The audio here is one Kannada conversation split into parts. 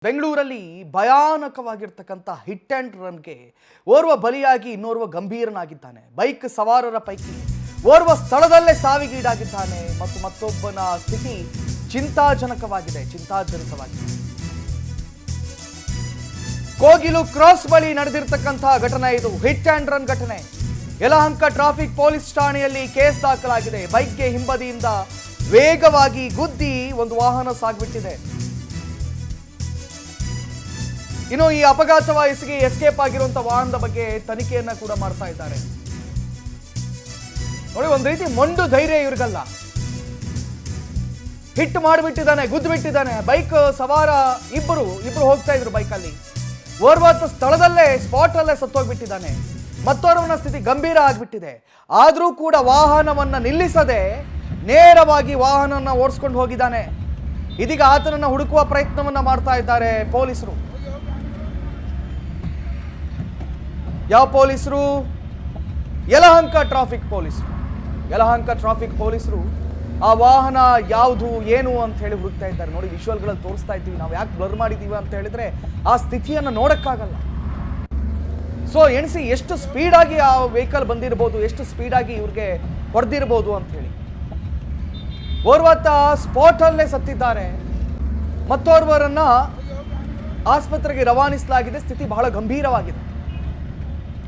ಬೆಂಗಳೂರಲ್ಲಿ ಭಯಾನಕವಾಗಿರ್ತಕ್ಕಂಥ ಹಿಟ್ ಆ್ಯಂಡ್ ರನ್ಗೆ ಓರ್ವ ಬಲಿಯಾಗಿ ಇನ್ನೋರ್ವ ಗಂಭೀರನಾಗಿದ್ದಾನೆ. ಬೈಕ್ ಸವಾರರ ಪೈಕಿ ಓರ್ವ ಸ್ಥಳದಲ್ಲೇ ಸಾವಿಗೀಡಾಗಿದ್ದಾನೆ ಮತ್ತು ಮತ್ತೊಬ್ಬನ ಸ್ಥಿತಿ ಚಿಂತಾಜನಕವಾಗಿದೆ. ಕೋಗಿಲು ಕ್ರಾಸ್ ಬಳಿ ನಡೆದಿರ್ತಕ್ಕಂಥ ಘಟನೆ ಇದು. ಹಿಟ್ ಆ್ಯಂಡ್ ರನ್ ಘಟನೆ. ಯಲಹಂಕ ಟ್ರಾಫಿಕ್ ಪೊಲೀಸ್ ಠಾಣೆಯಲ್ಲಿ ಕೇಸ್ ದಾಖಲಾಗಿದೆ. ಬೈಕ್ಗೆ ಹಿಂಬದಿಯಿಂದ ವೇಗವಾಗಿ ಗುದ್ದಿ ಒಂದು ವಾಹನ ಸಾಗ್ಬಿಟ್ಟಿದೆ. ಇನ್ನು ಈ ಅಪಘಾತವ ಎಸ್ಕೇಪ್ ಆಗಿರುವಂತಹ ವಾಹನದ ಬಗ್ಗೆ ತನಿಖೆಯನ್ನ ಕೂಡ ಮಾಡ್ತಾ ಇದ್ದಾರೆ. ನೋಡಿ, ಒಂದ್ ರೀತಿ ಮೊಂಡು ಧೈರ್ಯ ಇವ್ರಿಗಲ್ಲ. ಹಿಟ್ ಮಾಡಿಬಿಟ್ಟಿದ್ದಾನೆ, ಗುದ್ದು ಬಿಟ್ಟಿದ್ದಾನೆ. ಬೈಕ್ ಸವಾರ ಇಬ್ರು ಹೋಗ್ತಾ ಇದ್ರು ಬೈಕಲ್ಲಿ. ಓರ್ವತ್ತು ಸ್ಥಳದಲ್ಲೇ ಸ್ಪಾಟ್ ಅಲ್ಲೇ ಸತ್ತೋಗ್ಬಿಟ್ಟಿದ್ದಾನೆ. ಮತ್ತೋರ್ವನ ಸ್ಥಿತಿ ಗಂಭೀರ ಆಗ್ಬಿಟ್ಟಿದೆ. ಆದ್ರೂ ಕೂಡ ವಾಹನವನ್ನ ನಿಲ್ಲಿಸದೆ ನೇರವಾಗಿ ವಾಹನವನ್ನ ಓಡಿಸ್ಕೊಂಡು ಹೋಗಿದ್ದಾನೆ. ಇದೀಗ ಆತನನ್ನ ಹುಡುಕುವ ಪ್ರಯತ್ನವನ್ನ ಮಾಡ್ತಾ ಇದ್ದಾರೆ ಪೊಲೀಸರು. ಯಾವ ಪೊಲೀಸರು? ಯಲಹಂಕ ಟ್ರಾಫಿಕ್ ಪೊಲೀಸರು ಆ ವಾಹನ ಯಾವುದು ಏನು ಅಂತ ಹೇಳಿ ಹುಡುಕ್ತಾ ಇದ್ದಾರೆ. ನೋಡಿ, ವಿಜುವಲ್ಗಳಲ್ಲಿ ತೋರಿಸ್ತಾ ಇದ್ದೀವಿ. ನಾವು ಯಾಕೆ ಬ್ಲರ್ ಮಾಡಿದ್ದೀವಿ ಅಂತ ಹೇಳಿದ್ರೆ ಆ ಸ್ಥಿತಿಯನ್ನು ನೋಡಕ್ಕಾಗಲ್ಲ. ಸೊ ಎಣಿಸಿ ಎಷ್ಟು ಸ್ಪೀಡಾಗಿ ಆ ವೆಹಿಕಲ್ ಬಂದಿರಬಹುದು, ಎಷ್ಟು ಸ್ಪೀಡಾಗಿ ಇವ್ರಿಗೆ ಹೊಡೆದಿರಬಹುದು ಅಂತ ಹೇಳಿ. ಓರ್ವತ್ತ ಸ್ಪಾಟ್ ಅಲ್ಲೇ ಸತ್ತಿದ್ದಾರೆ. ಮತ್ತೋರ್ವರನ್ನ ಆಸ್ಪತ್ರೆಗೆ ರವಾನಿಸಲಾಗಿದೆ. ಸ್ಥಿತಿ ಬಹಳ ಗಂಭೀರವಾಗಿದೆ.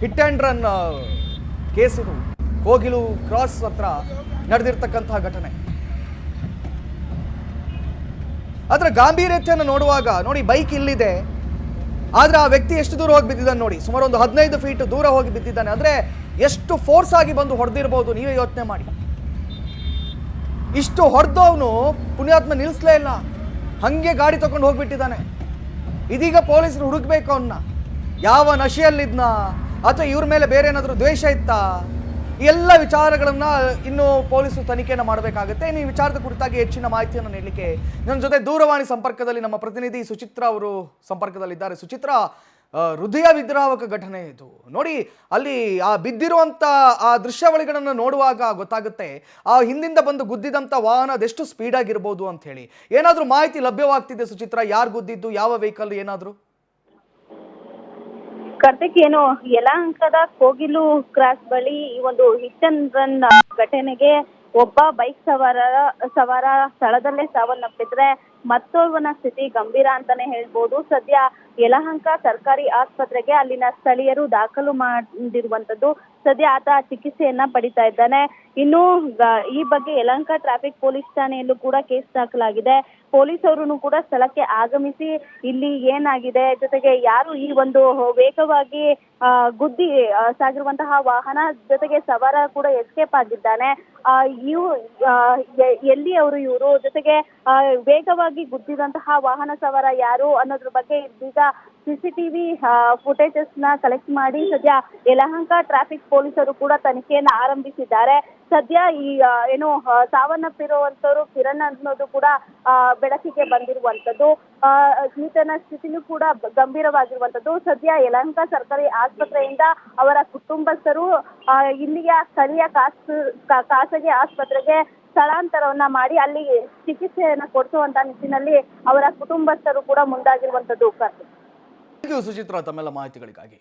ಹಿಟ್ ಆ್ಯಂಡ್ ರನ್ ಕೇಸ್ ಇದು. ಕೋಗಿಲು ಕ್ರಾಸ್ ಹತ್ರ ನಡೆದಿರ್ತಕ್ಕಂತಹ ಘಟನೆ. ಅದರ ಗಾಂಭೀರ್ಯತೆಯನ್ನು ನೋಡುವಾಗ ನೋಡಿ, ಬೈಕ್ ಇಲ್ಲಿದೆ, ಆದ್ರೆ ಆ ವ್ಯಕ್ತಿ ಎಷ್ಟು ದೂರ ಹೋಗಿ ಬಿದ್ದಿದ್ದಾನೆ ನೋಡಿ. ಸುಮಾರು ಒಂದು 15 ಫೀಟ್ ದೂರ ಹೋಗಿ ಬಿದ್ದಿದ್ದಾನೆ. ಅಂದ್ರೆ ಎಷ್ಟು ಫೋರ್ಸ್ ಆಗಿ ಬಂದು ಹೊಡೆದಿರಬಹುದು, ನೀವೇ ಯೋಚನೆ ಮಾಡಿ. ಇಷ್ಟು ಹೊಡೆದವನು ಪುಣ್ಯಾತ್ಮ ನಿಲ್ಲಿಸಲೇ ಇಲ್ಲ, ಹಂಗೆ ಗಾಡಿ ತಗೊಂಡು ಹೋಗ್ಬಿಟ್ಟಿದ್ದಾನೆ. ಇದೀಗ ಪೊಲೀಸರು ಹುಡುಕ್ಬೇಕು ಅವನ್ನ. ಯಾವ ನಶೆಯಲ್ಲಿದ್ನ, ಅಥವಾ ಇವ್ರ ಮೇಲೆ ಬೇರೆ ಏನಾದರೂ ದ್ವೇಷ ಇತ್ತಾ, ಈ ಎಲ್ಲ ವಿಚಾರಗಳನ್ನ ಇನ್ನು ಪೊಲೀಸರು ತನಿಖೆಯನ್ನು ಮಾಡಬೇಕಾಗುತ್ತೆ. ಈ ವಿಚಾರದ ಕುರಿತಾಗಿ ಹೆಚ್ಚಿನ ಮಾಹಿತಿಯನ್ನು ನೀಡಲಿಕ್ಕೆ ನನ್ನ ಜೊತೆ ದೂರವಾಣಿ ಸಂಪರ್ಕದಲ್ಲಿ ನಮ್ಮ ಪ್ರತಿನಿಧಿ ಸುಚಿತ್ರಾ ಅವರು ಸಂಪರ್ಕದಲ್ಲಿದ್ದಾರೆ. ಸುಚಿತ್ರಾ, ಹೃದಯ ವಿದ್ರಾವಕ ಘಟನೆ ಇದು. ನೋಡಿ, ಅಲ್ಲಿ ಆ ಬಿದ್ದಿರುವಂತ ಆ ದೃಶ್ಯಾವಳಿಗಳನ್ನು ನೋಡುವಾಗ ಗೊತ್ತಾಗುತ್ತೆ ಆ ಹಿಂದಿಂದ ಬಂದು ಗುದ್ದಿದಂತ ವಾಹನ ಅದೆಷ್ಟು ಸ್ಪೀಡ್ ಆಗಿರ್ಬೋದು ಅಂತ ಹೇಳಿ. ಏನಾದರೂ ಮಾಹಿತಿ ಲಭ್ಯವಾಗ್ತಿದೆ ಸುಚಿತ್ರಾ? ಯಾರು ಗುದ್ದಿದ್ದು, ಯಾವ ವೆಹಿಕಲ್, ಏನಾದರೂ? ಕಾರ್ತಿಕ್, ಏನು ಯಲಹಂಕದ ಕೋಗಿಲು ಕ್ರಾಸ್ ಬಳಿ ಈ ಒಂದು ಹಿಟ್ ಅಂಡ್ ರನ್ ಘಟನೆಗೆ ಒಬ್ಬ ಬೈಕ್ ಸವಾರ ಸ್ಥಳದಲ್ಲೇ ಸಾವನ್ನಪ್ಪಿದ್ರೆ ಮತ್ತೊಬ್ಬನ ಸ್ಥಿತಿ ಗಂಭೀರ ಅಂತಾನೆ ಹೇಳ್ಬೋದು. ಸದ್ಯ ಯಲಹಂಕ ಸರ್ಕಾರಿ ಆಸ್ಪತ್ರೆಗೆ ಅಲ್ಲಿನ ಸ್ಥಳೀಯರು ದಾಖಲು ಮಾಡಿರುವಂತದ್ದು. ಸದ್ಯ ಆತ ಚಿಕಿತ್ಸೆಯನ್ನ ಪಡಿತಾ ಇದ್ದಾನೆ. ಇನ್ನು ಈ ಬಗ್ಗೆ ಯಲಹಂಕ ಟ್ರಾಫಿಕ್ ಪೊಲೀಸ್ ಠಾಣೆಯಲ್ಲೂ ಕೂಡ ಕೇಸ್ ದಾಖಲಾಗಿದೆ. ಪೊಲೀಸರು ಕೂಡ ಸ್ಥಳಕ್ಕೆ ಆಗಮಿಸಿ ಇಲ್ಲಿ ಏನಾಗಿದೆ, ಜೊತೆಗೆ ಯಾರು ಈ ಒಂದು ವೇಗವಾಗಿ ಗುದ್ದಿ ಸಾಗಿರುವಂತಹ ವಾಹನ, ಜೊತೆಗೆ ಸವಾರ ಕೂಡ ಎಸ್ಕೇಪ್ ಆಗಿದ್ದಾನೆ, ಎಲ್ಲಿ ಇವರು, ಜೊತೆಗೆ ವೇಗವಾಗಿ ಗುದ್ದಿದಂತಹ ವಾಹನ ಸವಾರ ಯಾರು ಅನ್ನೋದ್ರ ಬಗ್ಗೆ ಇದೀಗ ಸಿಸಿಟಿವಿ ಫುಟೇಜಸ್ ನ ಕಲೆಕ್ಟ್ ಮಾಡಿ ಸದ್ಯ ಯಲಹಂಕ ಟ್ರಾಫಿಕ್ ಪೊಲೀಸರು ಕೂಡ ತನಿಖೆಯನ್ನ ಆರಂಭಿಸಿದ್ದಾರೆ. ಸದ್ಯ ಈ ಏನು ಸಾವನ್ನಪ್ಪಿರುವಂತವರು ಕಿರಣ್ ಅನ್ನೋದು ಕೂಡ ಬೆಳಕಿಗೆ ಬಂದಿರುವಂತದ್ದು. ಈತನ ಸ್ಥಿತಿನೂ ಕೂಡ ಗಂಭೀರವಾಗಿರುವಂತದ್ದು. ಸದ್ಯ ಯಲಹಂಕ ಸರ್ಕಾರಿ ಆಸ್ಪತ್ರೆಯಿಂದ ಅವರ ಕುಟುಂಬಸ್ಥರು ಇಲ್ಲಿಯ ಸ್ಥಳೀಯ ಖಾಸಗಿ ಆಸ್ಪತ್ರೆಗೆ ಸ್ಥಳಾಂತರವನ್ನ ಮಾಡಿ ಅಲ್ಲಿ ಚಿಕಿತ್ಸೆಯನ್ನ ಕೊಡಿಸುವಂತ ನಿಟ್ಟಿನಲ್ಲಿ ಅವರ ಕುಟುಂಬಸ್ಥರು ಕೂಡ ಮುಂದಾಗಿರುವಂತದ್ದು. ಥ್ಯಾಂಕ್ ಯು ಸುಚಿತ್ರಾ, ತಮ್ಮೆಲ್ಲ ಮಾಹಿತಿಗಳಿಗಾಗಿ.